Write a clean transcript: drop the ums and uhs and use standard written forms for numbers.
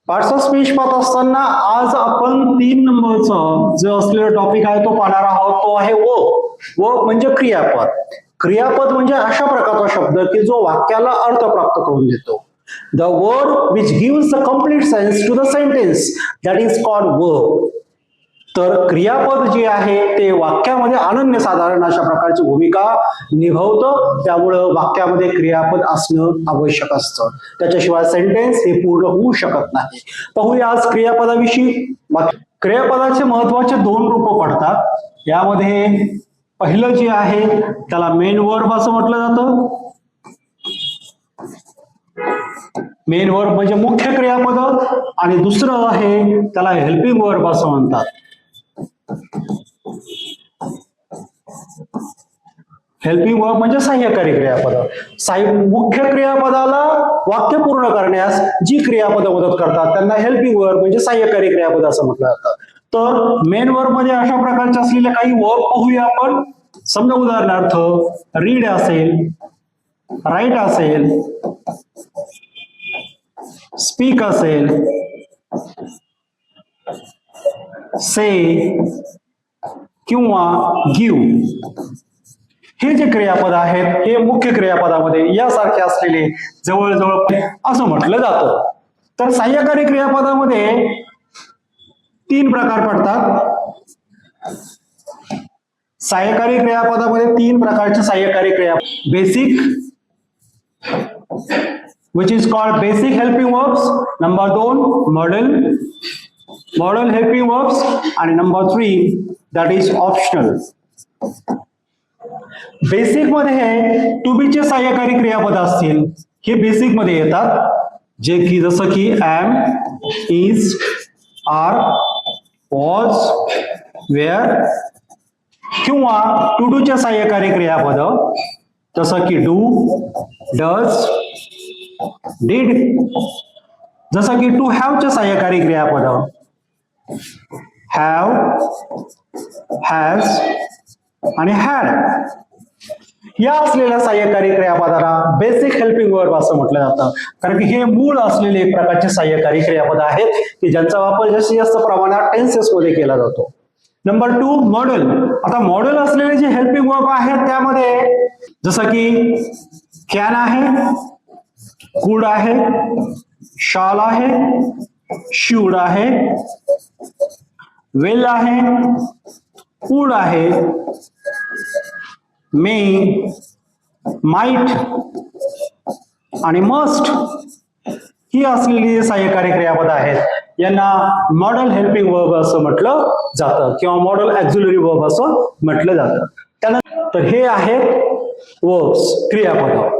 Parts of speech पाहत असताना आज आपण 3 नंबरचा जो असलेला टॉपिक आहे तो पाहणार आहोत. तो आहे वर्ब म्हणजे क्रियापद. क्रियापद म्हणजे अशा प्रकारचा शब्द की जो वाक्याला अर्थ प्राप्त करून देतो. The word which gives the complete sense to the sentence, that is called verb. तर क्रियापद जे आहे ते वाक्यामध्ये अनन्यसाधारण अशा प्रकारची भूमिका निभावतं. त्यामुळं वाक्यामध्ये क्रियापद असणं आवश्यक असतं. त्याच्याशिवाय सेंटेन्स हे पूर्ण होऊ शकत नाही. पाहूया आज क्रियापदाविषयी. क्रियापदाचे महत्वाचे 2 रूप पडतात. यामध्ये पहिलं जे आहे त्याला मेन वर्ब असं म्हटलं जातं. मेन वर्ब म्हणजे मुख्य क्रियापद. आणि दुसरं आहे त्याला हेल्पिंग वर्ब असं म्हणतात. हेल्पिंग वर्ब म्हणजे सहाय्यकारी क्रियापद. मुख्य क्रियापदाला वाक्य पूर्ण करण्यास जी क्रियापद मदत करतात त्यांना हेल्पिंग वर्ब म्हणजे सहाय्यकारी क्रियापद असं म्हटलं जातं. तर मेन वर्ब मध्ये अशा प्रकारचे असलेले काही वर्ब पाहूया आपण. समजा उदाहरणार्थ रीड असेल, राईट असेल, स्पीक असेल, से किंवा गिव्ह. हे जे क्रियापद आहेत हे मुख्य क्रियापदामध्ये यासारखे असलेले जवळजवळ असं म्हटलं जातं. तर सहाय्यकारी क्रियापदामध्ये 3 प्रकार पडतात. सहाय्यकारी क्रियापदामध्ये 3 प्रकारचे सहाय्यकारी क्रियापद. Basic, which is called basic helping verbs. Number 2 modal helping verbs. आणि number 3 that is optional. Basic मध्ये टू बी चे सहाय्यकारी क्रियापद असतील. हे बेसिक मध्ये येतात. जे की जसं की am, is, are, was, were. किंवा टू डू चे सहाय्यकारी क्रियापद जसं की do, does, did. जसं की टू हॅव चे सहाय्यकारी क्रियापद have, has आणि had. या असलेल्या सहाय्यकारी क्रियापदाला बेसिक हेल्पिंग वर्ब असं म्हटलं जातं. कारण की हे मूळ असलेले एक प्रकारचे सहाय्यकारी क्रियापद आहेत की ज्यांचा वापर जास्तीत जास्त प्रमाणात टेन्सेस मध्ये केला जातो. Number 2 model. आता मॉडेल असलेले जे हेल्पिंग वर्ब आहेत त्यामध्ये जसं की कॅन आहे, कुड आहे, शाल आहे, शूड आहे, वेल आहे, वुड आहे, मे, माइट आणि मस्ट. ही असलेली सहाय्यकारी क्रियापद आहेत यांना मॉडल हेल्पिंग वर्ब असं म्हटलं जातं किंवा मॉडल ऑक्झिलरी वर्ब असं म्हटलं जातं. त्यानंतर हे आहेत वर्ब्स, क्रियापद.